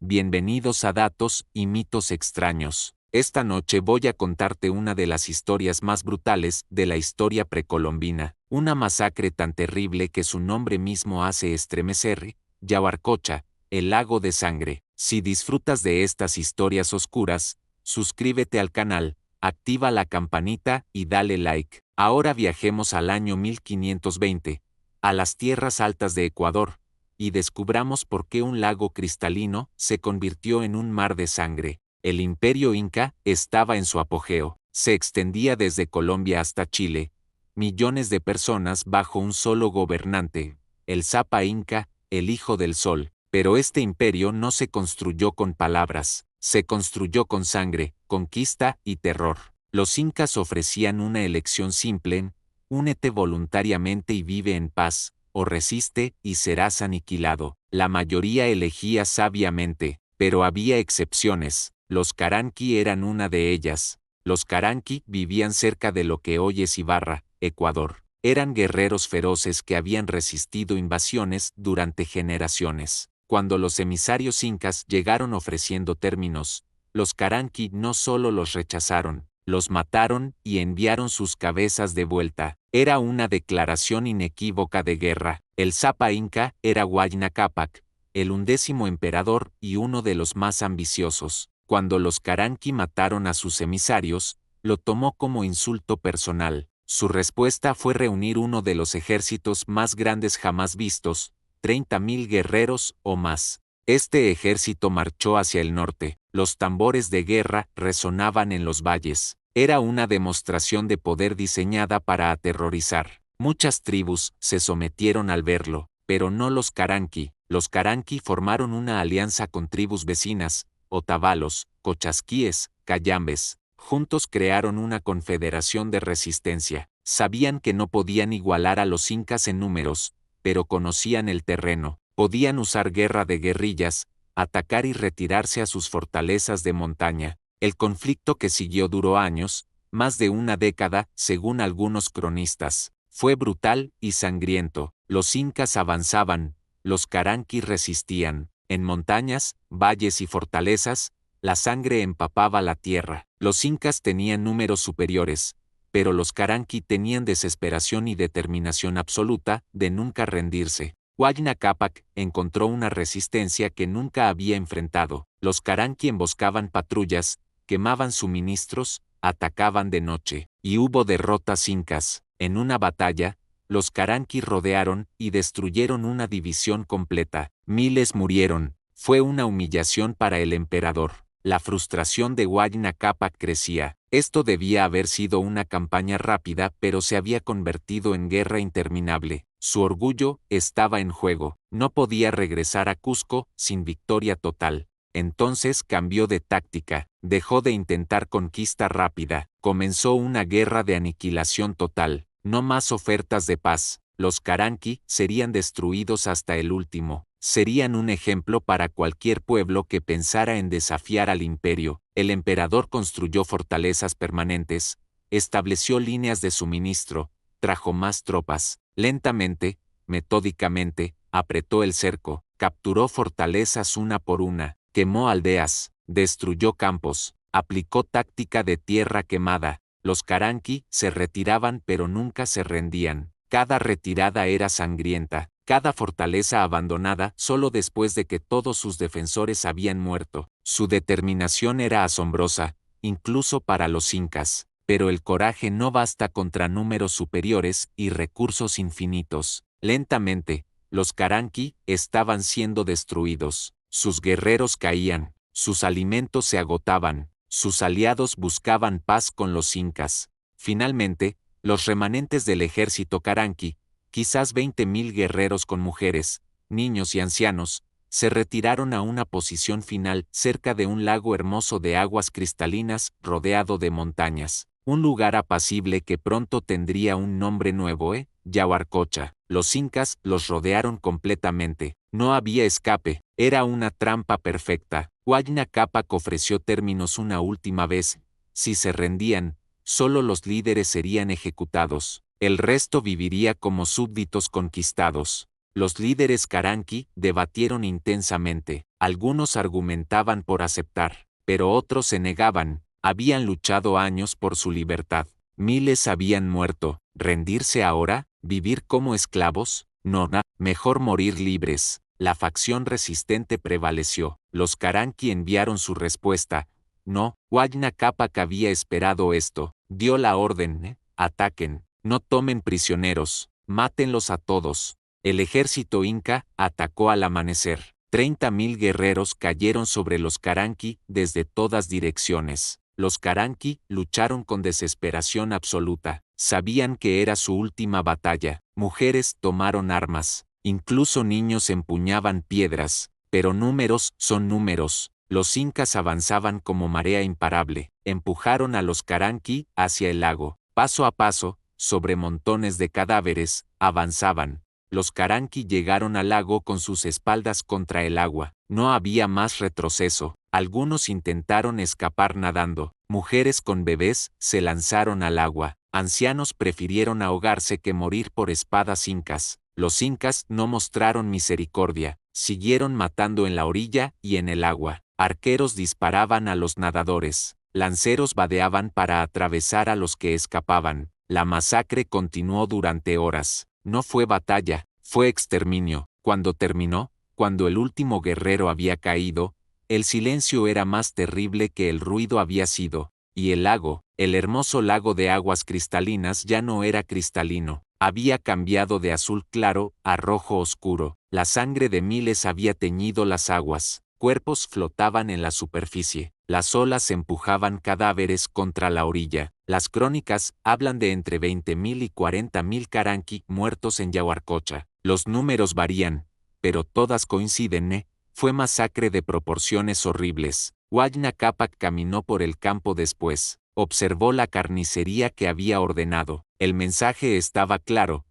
Bienvenidos a Datos y Mitos Extraños. Esta noche voy a contarte una de las historias más brutales de la historia precolombina, una masacre tan terrible que su nombre mismo hace estremecer, Yaguarcocha, el lago de sangre. Si disfrutas de estas historias oscuras, suscríbete al canal, activa la campanita y dale like. Ahora viajemos al año 1520, a las tierras altas de Ecuador, y descubramos por qué un lago cristalino se convirtió en un mar de sangre. El imperio inca estaba en su apogeo, se extendía desde Colombia hasta Chile, millones de personas bajo un solo gobernante, el Zapa Inca, el hijo del sol. Pero este imperio no se construyó con palabras, se construyó con sangre, conquista y terror. Los incas ofrecían una elección simple: únete voluntariamente y vive en paz, o resiste y serás aniquilado. La mayoría elegía sabiamente, pero había excepciones. Los Caranqui eran una de ellas. Los Caranqui vivían cerca de lo que hoy es Ibarra, Ecuador. Eran guerreros feroces que habían resistido invasiones durante generaciones. Cuando los emisarios incas llegaron ofreciendo términos, los Caranqui no solo los rechazaron, los mataron y enviaron sus cabezas de vuelta. Era una declaración inequívoca de guerra. El Zapa Inca era Huayna Cápac, el 11º emperador y uno de los más ambiciosos. Cuando los Caranqui mataron a sus emisarios, lo tomó como insulto personal. Su respuesta fue reunir uno de los ejércitos más grandes jamás vistos, 30.000 guerreros o más. Este ejército marchó hacia el norte. Los tambores de guerra resonaban en los valles. Era una demostración de poder diseñada para aterrorizar. Muchas tribus se sometieron al verlo, pero no los Caranqui. Los Caranqui formaron una alianza con tribus vecinas, Otavalos, Cochasquíes, Cayambes. Juntos crearon una confederación de resistencia. Sabían que no podían igualar a los incas en números, pero conocían el terreno. Podían usar guerra de guerrillas, atacar y retirarse a sus fortalezas de montaña. El conflicto que siguió duró años, más de una década, según algunos cronistas. Fue brutal y sangriento. Los incas avanzaban, los Caranqui resistían. En montañas, valles y fortalezas, la sangre empapaba la tierra. Los incas tenían números superiores, pero los Caranqui tenían desesperación y determinación absoluta de nunca rendirse. Huayna Cápac encontró una resistencia que nunca había enfrentado. Los Caranqui emboscaban patrullas, quemaban suministros, atacaban de noche, y hubo derrotas incas. En una batalla, los Caranqui rodearon y destruyeron una división completa. Miles murieron. Fue una humillación para el emperador. La frustración de Huayna Cápac crecía. Esto debía haber sido una campaña rápida, pero se había convertido en guerra interminable. Su orgullo estaba en juego. No podía regresar a Cusco sin victoria total. Entonces cambió de táctica. Dejó de intentar conquista rápida. Comenzó una guerra de aniquilación total. No más ofertas de paz. Los Caranqui serían destruidos hasta el último. Serían un ejemplo para cualquier pueblo que pensara en desafiar al imperio. El emperador construyó fortalezas permanentes, estableció líneas de suministro, trajo más tropas. Lentamente, metódicamente, apretó el cerco, capturó fortalezas una por una, quemó aldeas, destruyó campos, aplicó táctica de tierra quemada. Los Caranqui se retiraban pero nunca se rendían. Cada retirada era sangrienta, cada fortaleza abandonada solo después de que todos sus defensores habían muerto. Su determinación era asombrosa, incluso para los incas. Pero el coraje no basta contra números superiores y recursos infinitos. Lentamente, los Caranqui estaban siendo destruidos. Sus guerreros caían, sus alimentos se agotaban, sus aliados buscaban paz con los incas. Finalmente, los remanentes del ejército Caranqui, quizás 20.000 guerreros con mujeres, niños y ancianos, se retiraron a una posición final cerca de un lago hermoso de aguas cristalinas rodeado de montañas. Un lugar apacible que pronto tendría un nombre nuevo, Yaguarcocha. Los incas los rodearon completamente. No había escape, era una trampa perfecta. Huayna Cápac ofreció términos una última vez. Si se rendían, solo los líderes serían ejecutados. El resto viviría como súbditos conquistados. Los líderes Caranqui debatieron intensamente. Algunos argumentaban por aceptar, pero otros se negaban. Habían luchado años por su libertad. Miles habían muerto. ¿Rendirse ahora? ¿Vivir como esclavos? No, mejor morir libres. La facción resistente prevaleció. Los Caranqui enviaron su respuesta. No, Huayna Cápac había esperado esto. Dio la orden, ataquen, no tomen prisioneros, mátenlos a todos. El ejército inca atacó al amanecer. 30.000 guerreros cayeron sobre los Caranqui desde todas direcciones. Los Caranqui lucharon con desesperación absoluta. Sabían que era su última batalla. Mujeres tomaron armas. Incluso niños empuñaban piedras. Pero números son números. Los incas avanzaban como marea imparable. Empujaron a los Caranqui hacia el lago. Paso a paso, sobre montones de cadáveres, avanzaban. Los Caranqui llegaron al lago con sus espaldas contra el agua. No había más retroceso. Algunos intentaron escapar nadando. Mujeres con bebés se lanzaron al agua. Ancianos prefirieron ahogarse que morir por espadas incas. Los incas no mostraron misericordia. Siguieron matando en la orilla y en el agua. Arqueros disparaban a los nadadores. Lanceros vadeaban para atravesar a los que escapaban. La masacre continuó durante horas. No fue batalla, fue exterminio. Cuando terminó, cuando el último guerrero había caído, el silencio era más terrible que el ruido había sido, y el lago, el hermoso lago de aguas cristalinas ya no era cristalino, había cambiado de azul claro a rojo oscuro. La sangre de miles había teñido las aguas, cuerpos flotaban en la superficie, las olas empujaban cadáveres contra la orilla. Las crónicas hablan de entre 20.000 y 40.000 Caranqui muertos en Yaguarcocha. Los números varían, pero todas coinciden, fue masacre de proporciones horribles. Huayna Cápac caminó por el campo después, observó la carnicería que había ordenado. El mensaje estaba claro.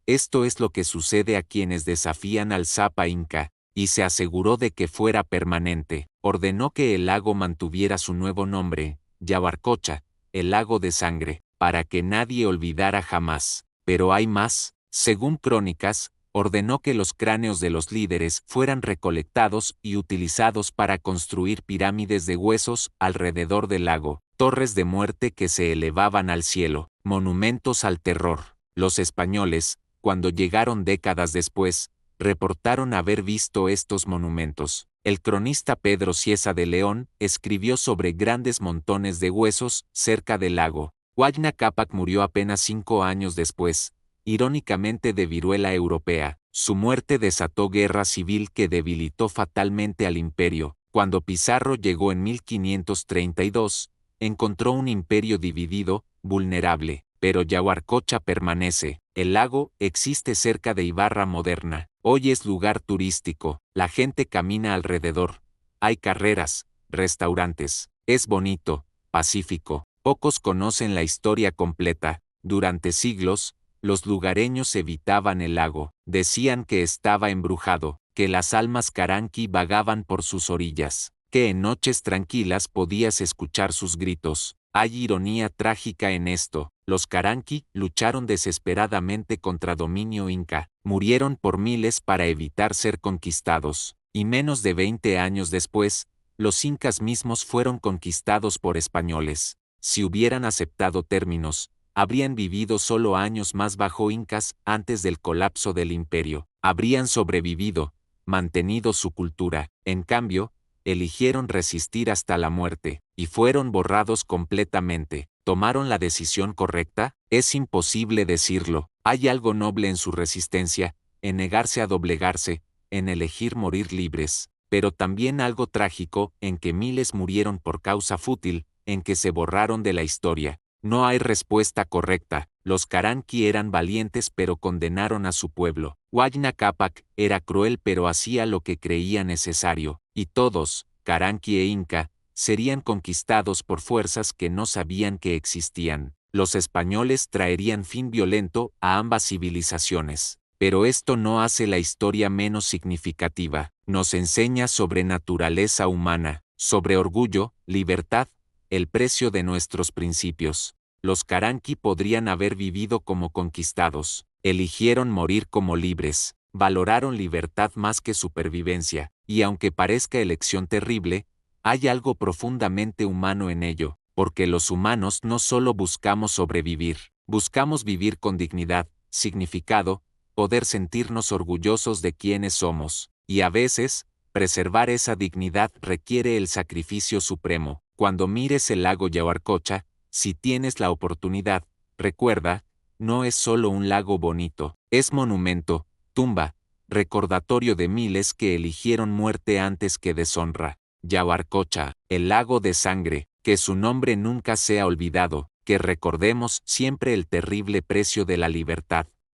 Esto es lo que sucede a quienes desafían al Zapa Inca, y se aseguró de que fuera permanente. Ordenó que el lago mantuviera su nuevo nombre, Yaguarcocha, el lago de sangre, para que nadie olvidara jamás. Pero hay más. Según crónicas, ordenó que los cráneos de los líderes fueran recolectados y utilizados para construir pirámides de huesos alrededor del lago, torres de muerte que se elevaban al cielo, monumentos al terror. Los españoles, cuando llegaron décadas después, reportaron haber visto estos monumentos. El cronista Pedro Cieza de León escribió sobre grandes montones de huesos cerca del lago. Huayna Cápac murió apenas 5 años después, irónicamente de viruela europea. Su muerte desató guerra civil que debilitó fatalmente al imperio. Cuando Pizarro llegó en 1532, encontró un imperio dividido, vulnerable, pero Yaguarcocha permanece. El lago existe cerca de Ibarra moderna. Hoy es lugar turístico, la gente camina alrededor. Hay carreras, restaurantes. Es bonito, pacífico. Pocos conocen la historia completa. Durante siglos, los lugareños evitaban el lago. Decían que estaba embrujado, que las almas Caranqui vagaban por sus orillas, que en noches tranquilas podías escuchar sus gritos. Hay ironía trágica en esto. Los Caranqui lucharon desesperadamente contra dominio inca, murieron por miles para evitar ser conquistados, y menos de 20 años después, los incas mismos fueron conquistados por españoles. Si hubieran aceptado términos, habrían vivido solo años más bajo incas antes del colapso del imperio. Habrían sobrevivido, mantenido su cultura. En cambio, eligieron resistir hasta la muerte, y fueron borrados completamente. ¿Tomaron la decisión correcta? Es imposible decirlo. Hay algo noble en su resistencia, en negarse a doblegarse, en elegir morir libres, pero también algo trágico en que miles murieron por causa fútil, en que se borraron de la historia. No hay respuesta correcta. Los Caranqui eran valientes pero condenaron a su pueblo. Huayna Cápac era cruel pero hacía lo que creía necesario, y todos, Caranqui e Inca, serían conquistados por fuerzas que no sabían que existían. Los españoles traerían fin violento a ambas civilizaciones. Pero esto no hace la historia menos significativa. Nos enseña sobre naturaleza humana, sobre orgullo, libertad, el precio de nuestros principios. Los Caranqui podrían haber vivido como conquistados. Eligieron morir como libres. valoraron libertad más que supervivencia, y aunque parezca elección terrible, hay algo profundamente humano en ello, porque los humanos no solo buscamos sobrevivir, buscamos vivir con dignidad, significado, poder sentirnos orgullosos de quienes somos, y a veces, preservar esa dignidad requiere el sacrificio supremo. Cuando mires el lago Yaguarcocha, si tienes la oportunidad, recuerda, no es solo un lago bonito, es monumento, tumba, recordatorio de miles que eligieron muerte antes que deshonra. Yaguarcocha, el lago de sangre, que su nombre nunca sea olvidado, que recordemos siempre el terrible precio de la libertad.